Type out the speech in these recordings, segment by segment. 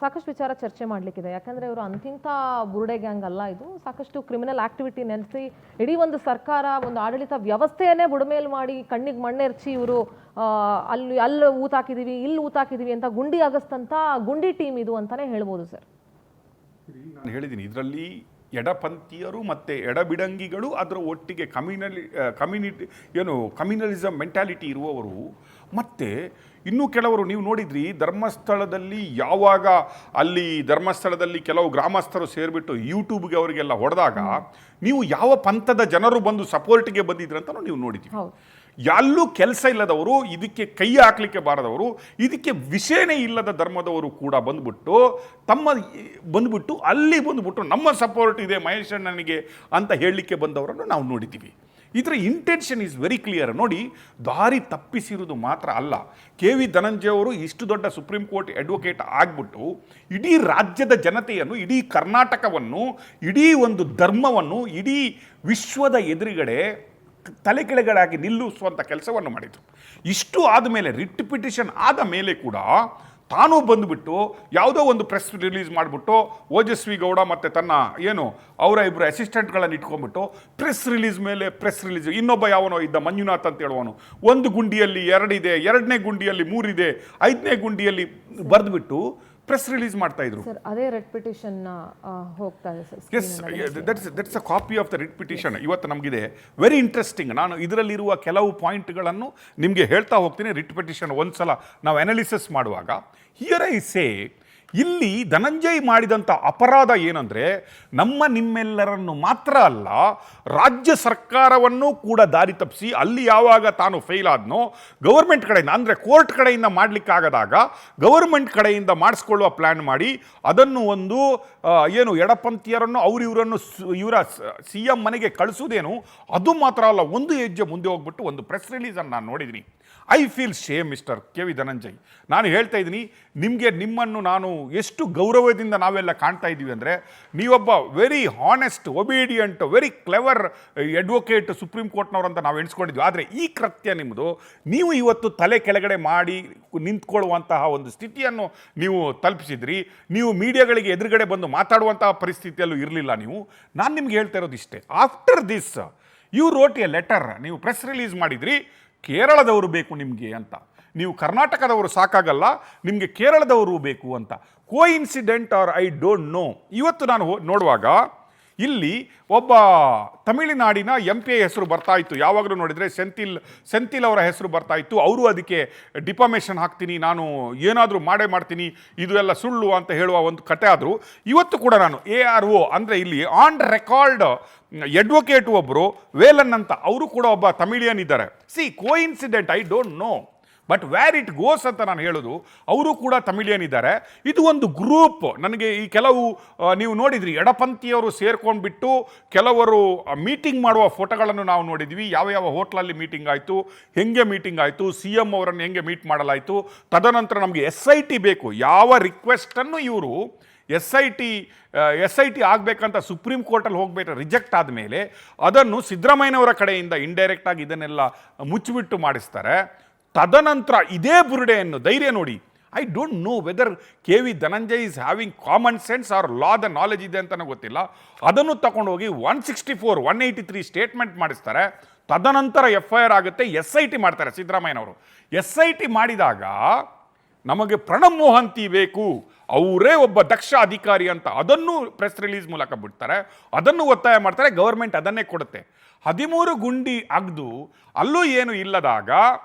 ಸಾಕಷ್ಟು ವಿಚಾರ ಚರ್ಚೆ ಮಾಡಲಿಕ್ಕಿದೆ. ಯಾಕಂದರೆ ಇವರು ಅಂತಿಂಥ ಬುರುಡೆ ಗ್ಯಾಂಗ್ ಅಲ್ಲ, ಇದು ಸಾಕಷ್ಟು ಕ್ರಿಮಿನಲ್ ಆಕ್ಟಿವಿಟಿ ನಡೆಸಿ ಇಡೀ ಒಂದು ಸರ್ಕಾರ, ಒಂದು ಆಡಳಿತ ವ್ಯವಸ್ಥೆಯನ್ನೇ ಬುಡಮೇಲು ಮಾಡಿ ಕಣ್ಣಿಗೆ ಮಣ್ಣೆರ್ಚಿ ಇವರು ಅಲ್ಲಿ ಊತ ಹಾಕಿದ್ದೀವಿ, ಇಲ್ಲಿ ಊತ ಹಾಕಿದ್ದೀವಿ ಅಂತ ಗುಂಡಿ ಆಗಸ್ತಂಥ ಗುಂಡಿ ಟೀಮ್ ಇದು ಅಂತಲೇ ಹೇಳ್ಬೋದು ಸರ್. ನಾನು ಹೇಳಿದ್ದೀನಿ, ಇದರಲ್ಲಿ ಎಡಪಂಥೀಯರು ಮತ್ತು ಎಡಬಿಡಂಗಿಗಳು ಅದರ ಒಟ್ಟಿಗೆ ಕಮ್ಯುನಲಿಸಮ್ ಮೆಂಟ್ಯಾಲಿಟಿ ಇರುವವರು, ಮತ್ತು ಇನ್ನೂ ಕೆಲವರು ನೀವು ನೋಡಿದ್ರಿ ಧರ್ಮಸ್ಥಳದಲ್ಲಿ ಯಾವಾಗ ಅಲ್ಲಿ ಧರ್ಮಸ್ಥಳದಲ್ಲಿ ಕೆಲವು ಗ್ರಾಮಸ್ಥರು ಸೇರಿಬಿಟ್ಟು ಯೂಟ್ಯೂಬ್ಗೆ ಅವರಿಗೆಲ್ಲ ಹೊಡೆದಾಗ ನೀವು ಯಾವ ಪಂಥದ ಜನರು ಬಂದು ಸಪೋರ್ಟ್ಗೆ ಬಂದಿದ್ರಂತ ನೀವು ನೋಡಿದ್ದೀವಿ. ಎಲ್ಲೂ ಕೆಲಸ ಇಲ್ಲದವರು, ಇದಕ್ಕೆ ಕೈ ಹಾಕ್ಲಿಕ್ಕೆ ಬಾರದವರು, ಇದಕ್ಕೆ ವಿಷಯನೇ ಇಲ್ಲದ ಧರ್ಮದವರು ಕೂಡ ಬಂದ್ಬಿಟ್ಟು ಅಲ್ಲಿ ಬಂದ್ಬಿಟ್ಟು ನಮ್ಮ ಸಪೋರ್ಟ್ ಇದೆ ಮಹೇಶ್ ಅಣ್ಣನಿಗೆ ಅಂತ ಹೇಳಲಿಕ್ಕೆ ಬಂದವರನ್ನು ನಾವು ನೋಡಿದ್ದೀವಿ. ಇದರ ಇಂಟೆನ್ಷನ್ ಈಸ್ ವೆರಿ ಕ್ಲಿಯರ್. ನೋಡಿ, ದಾರಿ ತಪ್ಪಿಸಿರುವುದು ಮಾತ್ರ ಅಲ್ಲ, ಕೆ.ವಿ. ಧನಂಜಯ ಅವರು ಇಷ್ಟು ದೊಡ್ಡ ಸುಪ್ರೀಂ ಕೋರ್ಟ್ ಅಡ್ವೊಕೇಟ್ ಆಗಿಬಿಟ್ಟು ಇಡೀ ರಾಜ್ಯದ ಜನತೆಯನ್ನು, ಇಡೀ ಕರ್ನಾಟಕವನ್ನು, ಇಡೀ ಒಂದು ಧರ್ಮವನ್ನು ಇಡೀ ವಿಶ್ವದ ಎದುರುಗಡೆ ತಲೆ ಕೆಳಗಡೆಯಾಗಿ ನಿಲ್ಲಿಸುವಂಥ ಕೆಲಸವನ್ನು ಮಾಡಿದರು. ಇಷ್ಟು ಆದಮೇಲೆ ರಿಟ್ ಪಿಟಿಷನ್ ಆದ ಮೇಲೆ ಕೂಡ ತಾನೂ ಬಂದುಬಿಟ್ಟು ಯಾವುದೋ ಒಂದು ಪ್ರೆಸ್ ರಿಲೀಸ್ ಮಾಡಿಬಿಟ್ಟು ಓಜಸ್ವಿ ಗೌಡ ಮತ್ತು ತನ್ನ ಅವರ ಇಬ್ಬರು ಅಸಿಸ್ಟೆಂಟ್ಗಳನ್ನು ಇಟ್ಕೊಂಡ್ಬಿಟ್ಟು ಪ್ರೆಸ್ ರಿಲೀಸ್ ಮೇಲೆ ಪ್ರೆಸ್ ರಿಲೀಸ್, ಇನ್ನೊಬ್ಬ ಯಾವನೋ ಇದ್ದ ಮಂಜುನಾಥ್ ಅಂತ ಹೇಳುವನು, ಒಂದು ಗುಂಡಿಯಲ್ಲಿ 2 ಇದೆ, 2ನೇ ಗುಂಡಿಯಲ್ಲಿ 3 ಇದೆ, 5ನೇ ಗುಂಡಿಯಲ್ಲಿ ಬರೆದುಬಿಟ್ಟು ಪ್ರೆಸ್ ರಿಲೀಸ್ ಮಾಡ್ತಾ ಇದ್ರು. ಸರ್, ಅದೇ ರಿಟ್ ಪಿಟಿಷನ್ ಹೋಗ್ತಾ ಇದೆ sir. Yes, that's a copy of the writ petition. ಇವತ್ತು ನಮಗಿದೆ ವೆರಿ ಇಂಟ್ರೆಸ್ಟಿಂಗ್. ನಾನು ಇದರಲ್ಲಿರುವ ಕೆಲವು ಪಾಯಿಂಟ್ಗಳನ್ನು ನಿಮಗೆ ಹೇಳ್ತಾ ಹೋಗ್ತೀನಿ. ರಿಟ್ ಪಿಟಿಷನ್ ಒಂದ್ಸಲ ನಾವು ಅನಾಲಿಸಿಸ್ ಮಾಡುವಾಗ ಹಿಯರ್ ಐ ಸೇ, ಇಲ್ಲಿ ಧನಂಜಯ್ ಮಾಡಿದಂಥ ಅಪರಾಧ ಏನಂದರೆ ನಿಮ್ಮೆಲ್ಲರನ್ನು ಮಾತ್ರ ಅಲ್ಲ, ರಾಜ್ಯ ಸರ್ಕಾರವನ್ನು ಕೂಡ ದಾರಿ ತಪ್ಪಿಸಿ ಅಲ್ಲಿ ಯಾವಾಗ ತಾನು ಫೇಲ್ ಆದ್ನೋ ಗವರ್ಮೆಂಟ್ ಕಡೆಯಿಂದ, ಅಂದರೆ ಕೋರ್ಟ್ ಕಡೆಯಿಂದ ಮಾಡಲಿಕ್ಕಾಗದಾಗ ಗವರ್ಮೆಂಟ್ ಕಡೆಯಿಂದ ಮಾಡಿಸ್ಕೊಳ್ಳುವ ಪ್ಲ್ಯಾನ್ ಮಾಡಿ ಅದನ್ನು ಒಂದು ಎಡಪಂಥೀಯರನ್ನು ಇವರ CM ಮನೆಗೆ ಕಳಿಸೋದೇನು, ಅದು ಮಾತ್ರ ಅಲ್ಲ, ಒಂದು ಹೆಜ್ಜೆ ಮುಂದೆ ಹೋಗ್ಬಿಟ್ಟು ಒಂದು ಪ್ರೆಸ್ ರಿಲೀಸನ್ನು ನಾನು ನೋಡಿದ್ದೀನಿ. I feel shame mister K V. Dhananjay. ನಾನು ಹೇಳ್ತಾ ಇದ್ದೀನಿ, ನಿಮ್ಮನ್ನು ನಾನು ಎಷ್ಟು ಗೌರವದಿಂದ ನಾವೆಲ್ಲ ಕಾಣ್ತಾ ಇದ್ದೀವಿ ಅಂದರೆ, ನೀವೊಬ್ಬ very honest, obedient, very clever advocate supreme ಕೋರ್ಟ್ನವರಂತ ನಾವು ಎಣಿಸ್ಕೊಂಡಿದ್ವಿ. ಆದರೆ ಈ ಕೃತ್ಯ ನಿಮ್ಮದು, ನೀವು ಇವತ್ತು ತಲೆ ಕೆಳಗಡೆ ಮಾಡಿ ನಿಂತ್ಕೊಳ್ಳುವಂತಹ ಒಂದು ಸ್ಥಿತಿಯನ್ನು ನೀವು ತಲುಪಿಸಿದ್ರಿ. ನೀವು ಮೀಡಿಯಾಗಳಿಗೆ ಎದುರುಗಡೆ ಬಂದು ಮಾತಾಡುವಂತಹ ಪರಿಸ್ಥಿತಿಯಲ್ಲೂ ಇರಲಿಲ್ಲ ನೀವು. ನಾನು ನಿಮ್ಗೆ ಹೇಳ್ತಾ ಇರೋದು ಇಷ್ಟೇ, after this you wrote a letter, ನೀವು ಪ್ರೆಸ್ ರಿಲೀಸ್ ಮಾಡಿದ್ರಿ, ಕೇರಳದವರು ಬೇಕು ನಿಮಗೆ ಅಂತ. ನೀವು ಕರ್ನಾಟಕದವರು ಸಾಕಾಗಲ್ಲ, ನಿಮಗೆ ಕೇರಳದವರು ಬೇಕು ಅಂತ. Coincident or I don't know. ಇವತ್ತು ನಾನು ನೋಡುವಾಗ ಇಲ್ಲಿ ಒಬ್ಬ ತಮಿಳುನಾಡಿನ MP ಹೆಸರು ಬರ್ತಾ ಇತ್ತು. ಯಾವಾಗಲೂ ನೋಡಿದರೆ ಸೆಂಥಿಲ್ ಅವರ ಹೆಸರು ಬರ್ತಾ ಇತ್ತು. ಅವರು ಅದಕ್ಕೆ ಡಿಫಾಮೇಷನ್ ಹಾಕ್ತೀನಿ, ನಾನು ಏನಾದರೂ ಮಾಡ್ತೀನಿ, ಇದು ಎಲ್ಲ ಸುಳ್ಳು ಅಂತ ಹೇಳುವ ಒಂದು ಕತೆ ಆದರು. ಇವತ್ತು ಕೂಡ ನಾನು ARO ಅಂದರೆ ಇಲ್ಲಿ ಆನ್ ರೆಕಾರ್ಡ್ ಅಡ್ವೊಕೇಟ್ ಒಬ್ಬರು ವೇಲನ್ ಅಂತ, ಅವರು ಕೂಡ ಒಬ್ಬ ತಮಿಳಿಯನ್ ಇದ್ದಾರೆ. Coincident I don't no, but where it goes ಅಂತ ನಾನು ಹೇಳೋದು, ಅವರು ಕೂಡ ತಮಿಳಿಯನ್ ಇದ್ದಾರೆ. ಇದು ಒಂದು ಗ್ರೂಪ್. ನನಗೆ ಈ ಕೆಲವು ನೀವು ನೋಡಿದ್ರಿ, ಎಡಪಂಥೀಯವರು ಸೇರ್ಕೊಂಡ್ಬಿಟ್ಟು ಕೆಲವರು ಮೀಟಿಂಗ್ ಮಾಡುವ ಫೋಟೋಗಳನ್ನು ನಾವು ನೋಡಿದ್ವಿ. ಯಾವ ಹೋಟ್ಲಲ್ಲಿ ಮೀಟಿಂಗ್ ಆಯಿತು, ಹೆಂಗೆ ಮೀಟಿಂಗ್ ಆಯಿತು, CM ಅವರನ್ನು ಹೆಂಗೆ ಮೀಟ್ ಮಾಡಲಾಯಿತು. ತದನಂತರ ನಮಗೆ SIT ಬೇಕು, ಯಾವ ರಿಕ್ವೆಸ್ಟನ್ನು ಇವರು SIT ಆಗಬೇಕಂತ ಸುಪ್ರೀಂ ಕೋರ್ಟಲ್ಲಿ ಹೋಗ್ಬೇಕು ರಿಜೆಕ್ಟ್ ಆದಮೇಲೆ ಅದನ್ನು ಸಿದ್ದರಾಮಯ್ಯನವರ ಕಡೆಯಿಂದ ಇಂಡೈರೆಕ್ಟಾಗಿ ಇದನ್ನೆಲ್ಲ ಮುಚ್ಚಿಬಿಟ್ಟು ಮಾಡಿಸ್ತಾರೆ. ತದನಂತರ ಇದೇ ಬುರುಡೆಯನ್ನು, ಧೈರ್ಯ ನೋಡಿ, I don't know whether K V. Dhananjay is having common sense or ಲಾದ ನಾಲೆಜ್ ಇದೆ ಅಂತಲೂ ಗೊತ್ತಿಲ್ಲ. ಅದನ್ನು ತಗೊಂಡೋಗಿ 164, 183 ಸ್ಟೇಟ್ಮೆಂಟ್ ಮಾಡಿಸ್ತಾರೆ. ತದನಂತರ FIR ಆಗುತ್ತೆ, SIT ಮಾಡ್ತಾರೆ ಸಿದ್ದರಾಮಯ್ಯನವರು. SIT ಮಾಡಿದಾಗ ನಮಗೆ ಪ್ರಣಬ್ ಮೊಹಂತಿ ಬೇಕು, ಅವರೇ ಒಬ್ಬ ದಕ್ಷ ಅಧಿಕಾರಿ ಅಂತ ಅದನ್ನು ಪ್ರೆಸ್ ರಿಲೀಸ್ ಮೂಲಕ ಬಿಡ್ತಾರೆ. ಅದನ್ನು ಒತ್ತಾಯ ಮಾಡ್ತಾರೆ, ಗವರ್ಮೆಂಟ್ ಅದನ್ನೇ ಕೊಡುತ್ತೆ. 13 ಗುಂಡಿ ಅಗ್ದು ಅಲ್ಲೂ ಏನು ಇಲ್ಲದಾಗ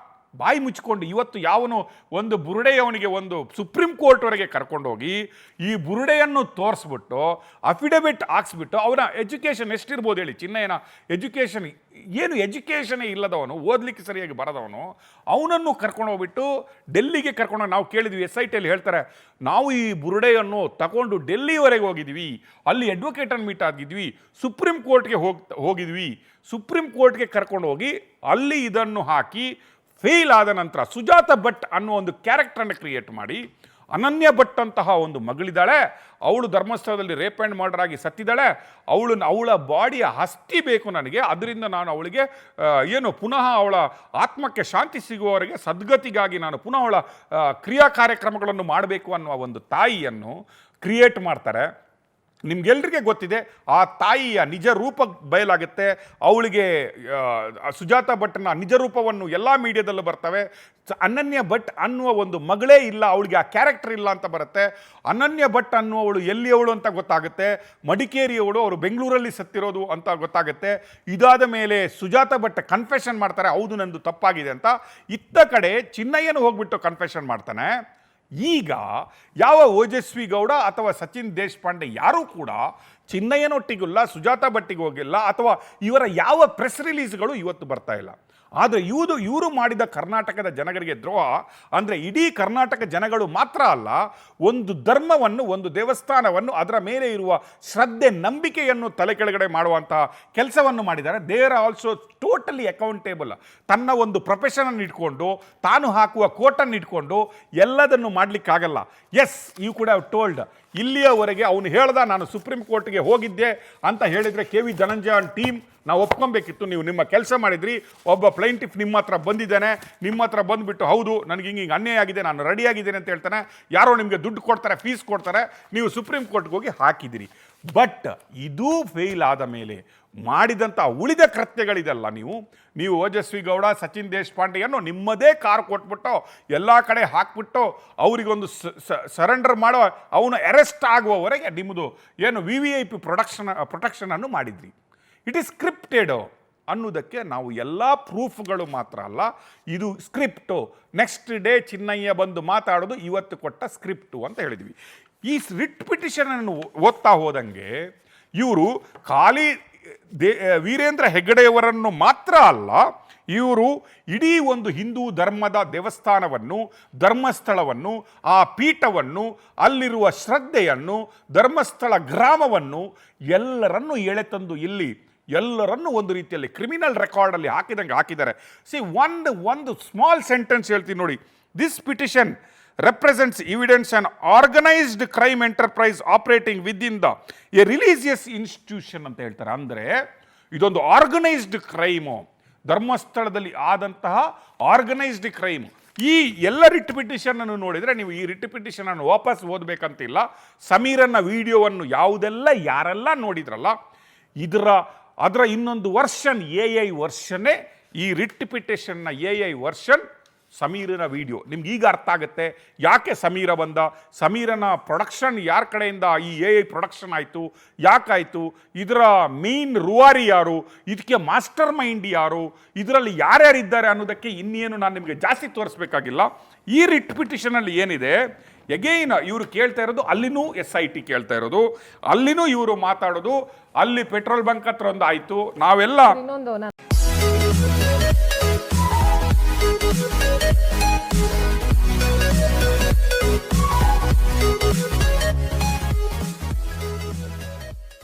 ಬಾಯಿ ಮುಚ್ಕೊಂಡು ಇವತ್ತು ಯಾವನು ಒಂದು ಬುರುಡೆಯವನಿಗೆ ಒಂದು ಸುಪ್ರೀಂ ಕೋರ್ಟ್ವರೆಗೆ ಕರ್ಕೊಂಡೋಗಿ ಈ ಬುರುಡೆಯನ್ನು ತೋರಿಸ್ಬಿಟ್ಟು ಅಫಿಡವಿಟ್ ಹಾಕ್ಸ್ಬಿಟ್ಟು ಅವನ ಎಜುಕೇಷನ್ ಎಷ್ಟಿರ್ಬೋದು ಹೇಳಿ, ಚಿನ್ನಯ್ಯನ ಎಜುಕೇಷನೇ ಇಲ್ಲದವನು, ಓದಲಿಕ್ಕೆ ಸರಿಯಾಗಿ ಬರದವನು, ಅವನನ್ನು ಕರ್ಕೊಂಡೋಗ್ಬಿಟ್ಟು ಡೆಲ್ಲಿಗೆ ಕರ್ಕೊಂಡೋಗಿ, ನಾವು ಕೇಳಿದ್ವಿ SITಯಲ್ಲಿ ಹೇಳ್ತಾರೆ, ನಾವು ಈ ಬುರುಡೆಯನ್ನು ತಗೊಂಡು ಡೆಲ್ಲಿವರೆಗೆ ಹೋಗಿದ್ವಿ, ಅಲ್ಲಿ ಅಡ್ವೊಕೇಟನ್ನು ಮೀಟ್ ಆಗಿದ್ವಿ, ಸುಪ್ರೀಂ ಕೋರ್ಟ್ಗೆ ಹೋಗಿದ್ವಿ, ಸುಪ್ರೀಂ ಕೋರ್ಟ್ಗೆ ಕರ್ಕೊಂಡು ಹೋಗಿ ಅಲ್ಲಿ ಇದನ್ನು ಹಾಕಿ ಫೇಲ್ ಆದ ನಂತರ ಸುಜಾತ ಭಟ್ ಅನ್ನೋ ಒಂದು ಕ್ಯಾರೆಕ್ಟರನ್ನು ಕ್ರಿಯೇಟ್ ಮಾಡಿ ಅನನ್ಯ ಭಟ್ ಅಂತಹ ಒಂದು ಮಗಳಿದ್ದಾಳೆ, ಅವಳು ಧರ್ಮಸ್ಥಳದಲ್ಲಿ ರೇಪ್ ಆ್ಯಂಡ್ ಮರ್ಡರ್ ಆಗಿ ಸತ್ತಿದ್ದಾಳೆ, ಅವಳ ಬಾಡಿಯ ಅಸ್ಥಿ ಬೇಕು ನನಗೆ, ಅದರಿಂದ ನಾನು ಅವಳಿಗೆ ಪುನಃ ಅವಳ ಆತ್ಮಕ್ಕೆ ಶಾಂತಿ ಸಿಗುವವರೆಗೆ ಸದ್ಗತಿಗಾಗಿ ನಾನು ಪುನಃ ಅವಳ ಕ್ರಿಯಾ ಕಾರ್ಯಕ್ರಮಗಳನ್ನು ಮಾಡಬೇಕು ಅನ್ನುವ ಒಂದು ತಾಯಿಯನ್ನು ಕ್ರಿಯೇಟ್ ಮಾಡ್ತಾರೆ. ನಿಮ್ಗೆಲ್ರಿಗೆ ಗೊತ್ತಿದೆ ಆ ತಾಯಿಯ ನಿಜ ರೂಪ ಬಯಲಾಗುತ್ತೆ. ಅವಳಿಗೆ ಸುಜಾತ ಭಟ್ನ ನಿಜ ರೂಪವನ್ನು ಎಲ್ಲ ಮೀಡಿಯಾದಲ್ಲೂ ಬರ್ತವೆ. ಅನನ್ಯ ಭಟ್ ಅನ್ನುವ ಒಂದು ಮಗಳೇ ಇಲ್ಲ, ಅವಳಿಗೆ ಆ ಕ್ಯಾರೆಕ್ಟರ್ ಇಲ್ಲ ಅಂತ ಬರುತ್ತೆ. ಅನನ್ಯ ಭಟ್ ಅನ್ನುವವಳು ಎಲ್ಲಿಯವಳು ಅಂತ ಗೊತ್ತಾಗುತ್ತೆ. ಮಡಿಕೇರಿಯವಳು, ಅವರು ಬೆಂಗಳೂರಲ್ಲಿ ಸತ್ತಿರೋದು ಅಂತ ಗೊತ್ತಾಗುತ್ತೆ. ಇದಾದ ಮೇಲೆ ಸುಜಾತ ಭಟ್ ಕನ್ಫೆಷನ್ ಮಾಡ್ತಾರೆ, ಹೌದು ನಂದು ತಪ್ಪಾಗಿದೆ ಅಂತ. ಇತ್ತ ಕಡೆ ಚಿನ್ನಯ್ಯನು ಹೋಗ್ಬಿಟ್ಟು ಕನ್ಫೆಷನ್ ಮಾಡ್ತಾನೆ. ಈಗ ಯಾವ ಓಜಸ್ವಿ ಗೌಡ ಅಥವಾ ಸಚಿನ್ ದೇಶಪಾಂಡೆ ಯಾರೂ ಕೂಡ ಚಿನ್ನಯ್ಯನೊಟ್ಟಿಗಿಲ್ಲ, ಸುಜಾತ ಭಟ್ಟಿಗೆ ಹೋಗಿಲ್ಲ, ಅಥವಾ ಇವರ ಯಾವ ಪ್ರೆಸ್ ರಿಲೀಸ್ಗಳು ಇವತ್ತು ಬರ್ತಾ ಇಲ್ಲ. ಆದರೆ ಇವರು ಮಾಡಿದ ಕರ್ನಾಟಕದ ಜನಗಳಿಗೆ ದ್ರೋಹ ಅಂದರೆ ಇಡೀ ಕರ್ನಾಟಕ ಜನಗಳು ಮಾತ್ರ ಅಲ್ಲ, ಒಂದು ಧರ್ಮವನ್ನು, ಒಂದು ದೇವಸ್ಥಾನವನ್ನು, ಅದರ ಮೇಲೆ ಇರುವ ಶ್ರದ್ಧೆ ನಂಬಿಕೆಯನ್ನು ತಲೆ ಕೆಳಗಡೆ ಮಾಡುವಂತಹ ಕೆಲಸವನ್ನು ಮಾಡಿದ್ದಾರೆ. They are also totally accountable. ತನ್ನ ಒಂದು ಪ್ರೊಫೆಷನನ್ನು ಇಟ್ಕೊಂಡು, ತಾನು ಹಾಕುವ ಕೋಟನ್ನು ಇಟ್ಕೊಂಡು ಎಲ್ಲದನ್ನು ಮಾಡಲಿಕ್ಕಾಗಲ್ಲ. Yes, you could have told, ಇಲ್ಲಿಯವರೆಗೆ ಅವನು ಹೇಳ್ದ ನಾನು ಸುಪ್ರೀಂ ಕೋರ್ಟ್ಗೆ ಹೋಗಿದ್ದೆ ಅಂತ ಹೇಳಿದರೆ ಕೆ ವಿ ಧನಂಜಯನ್ ಟೀಮ್ ನಾವು ಒಪ್ಕೊಬೇಕಿತ್ತು. ನೀವು ನಿಮ್ಮ ಕೆಲಸ ಮಾಡಿದ್ರಿ, ಒಬ್ಬ ಪ್ಲೈಂಟಿಫ್ ನಿಮ್ಮ ಹತ್ರ ಬಂದಿದ್ದಾನೆ, ನಿಮ್ಮ ಹತ್ರ ಬಂದುಬಿಟ್ಟು ಹೌದು ನನಗೆ ಹಿಂಗೆ ಅನ್ಯಾಯ ಆಗಿದೆ, ನಾನು ರೆಡಿಯಾಗಿದ್ದೇನೆ ಅಂತ ಹೇಳ್ತಾನೆ. ಯಾರೋ ನಿಮಗೆ ದುಡ್ಡು ಕೊಡ್ತಾರೆ, ಫೀಸ್ ಕೊಡ್ತಾರೆ, ನೀವು ಸುಪ್ರೀಂ ಕೋರ್ಟ್ಗೆ ಹೋಗಿ ಹಾಕಿದಿರಿ. ಬಟ್ ಇದು ಫೇಲ್ ಆದ ಮೇಲೆ ಮಾಡಿದಂಥ ಉಳಿದ ಕೃತ್ಯಗಳಿದೆಲ್ಲ, ನೀವು ಓಜಸ್ವಿ ಗೌಡ, ಸಚಿನ್ ದೇಶಪಾಂಡೆಯನ್ನು ನಿಮ್ಮದೇ ಕಾರ್ ಕೊಟ್ಬಿಟ್ಟು ಎಲ್ಲ ಕಡೆ ಹಾಕ್ಬಿಟ್ಟು ಅವರಿಗೊಂದು ಸರೆಂಡರ್ ಮಾಡೋ, ಅವನು ಅರೆಸ್ಟ್ ಆಗುವವರೆಗೆ ನಿಮ್ಮದು VIP ಪ್ರೊಟೆಕ್ಷನನ್ನು ಮಾಡಿದ್ರಿ. ಇಟ್ ಈಸ್ ಸ್ಕ್ರಿಪ್ಟೆಡ್ ಅನ್ನೋದಕ್ಕೆ ನಾವು ಎಲ್ಲ ಪ್ರೂಫ್ಗಳು ಮಾತ್ರ ಅಲ್ಲ, ಇದು ಸ್ಕ್ರಿಪ್ಟು. ನೆಕ್ಸ್ಟ್ ಡೇ ಚಿನ್ನಯ್ಯ ಬಂದು ಮಾತಾಡೋದು ಇವತ್ತು ಕೊಟ್ಟ ಸ್ಕ್ರಿಪ್ಟು ಅಂತ ಹೇಳಿದ್ವಿ. ಈ ರಿಟ್ ಪಿಟಿಷನನ್ನು ಓದ್ತಾ ಹೋದಂಗೆ ಇವರು ಖಾಲಿ ವೀರೇಂದ್ರ ಹೆಗ್ಗಡೆಯವರನ್ನು ಮಾತ್ರ ಅಲ್ಲ, ಇವರು ಇಡೀ ಒಂದು ಹಿಂದೂ ಧರ್ಮದ ದೇವಸ್ಥಾನವನ್ನು, ಧರ್ಮಸ್ಥಳವನ್ನು, ಆ ಪೀಠವನ್ನು, ಅಲ್ಲಿರುವ ಶ್ರದ್ಧೆಯನ್ನು, ಧರ್ಮಸ್ಥಳ ಗ್ರಾಮವನ್ನು ಎಲ್ಲರನ್ನೂ ಎಳೆತಂದು ಇಲ್ಲಿ ಎಲ್ಲರನ್ನೂ ಒಂದು ರೀತಿಯಲ್ಲಿ ಕ್ರಿಮಿನಲ್ ರೆಕಾರ್ಡಲ್ಲಿ ಹಾಕಿದಂಗೆ ಹಾಕಿದ್ದಾರೆ. ಸಿ, ಒಂದು ಸ್ಮಾಲ್ ಸೆಂಟೆನ್ಸ್ ಹೇಳ್ತೀನಿ ನೋಡಿ. This petition represents evidence an organized crime enterprise operating within a religious institution ಅಂತ ಹೇಳ್ತಾರೆ. ಅಂದರೆ ಇದೊಂದು ಆರ್ಗನೈಸ್ಡ್ ಕ್ರೈಮು, ಧರ್ಮಸ್ಥಳದಲ್ಲಿ ಆದಂತಹ ಆರ್ಗನೈಸ್ಡ್ ಕ್ರೈಮು. ಈ ಎಲ್ಲ ರಿಟ್ ಪಿಟಿಷನನ್ನು ನೋಡಿದರೆ ನೀವು ಈ ರಿಟ್ ಪಿಟಿಷನನ್ನು ವಾಪಸ್ ಓದಬೇಕಂತಿಲ್ಲ. ಸಮೀರನ್ನ ವಿಡಿಯೋವನ್ನು ಯಾರೆಲ್ಲ ನೋಡಿದ್ರಲ್ಲ, ಅದರ ಇನ್ನೊಂದು ವರ್ಷನ್ AI ವರ್ಷನ್ನೇ ಈ ರಿಟ್ ಪಿಟಿಷನ್ನ AI ವರ್ಷನ್ ಸಮೀರನ ವಿಡಿಯೋ. ನಿಮ್ಗೆ ಈಗ ಅರ್ಥ ಆಗುತ್ತೆ ಯಾಕೆ ಸಮೀರ ಬಂದ, ಸಮೀರನ ಪ್ರೊಡಕ್ಷನ್ ಯಾರ ಕಡೆಯಿಂದ ಈ AI ಪ್ರೊಡಕ್ಷನ್ ಆಯಿತು, ಯಾಕಾಯಿತು, ಇದರ ಮೇನ್ ರೂವಾರಿ ಯಾರು, ಇದಕ್ಕೆ ಮಾಸ್ಟರ್ ಮೈಂಡ್ ಯಾರು, ಇದರಲ್ಲಿ ಯಾರ್ಯಾರಿದ್ದಾರೆ ಅನ್ನೋದಕ್ಕೆ ಇನ್ನೇನು ನಾನು ನಿಮಗೆ ಜಾಸ್ತಿ ತೋರಿಸ್ಬೇಕಾಗಿಲ್ಲ. ಈ ರಿಟ್ ಪಿಟಿಷನಲ್ಲಿ ಏನಿದೆ, ಎಗೈನ್ ಇವರು ಕೇಳ್ತಾ ಇರೋದು, ಅಲ್ಲಿನೂ SIT ಕೇಳ್ತಾ ಇರೋದು, ಅಲ್ಲಿನೂ ಇವರು ಮಾತಾಡೋದು, ಅಲ್ಲಿ ಪೆಟ್ರೋಲ್ ಬಂಕ್ ಹತ್ರ ಒಂದು ಆಯಿತು, ನಾವೆಲ್ಲ ಇನ್ನೊಂದು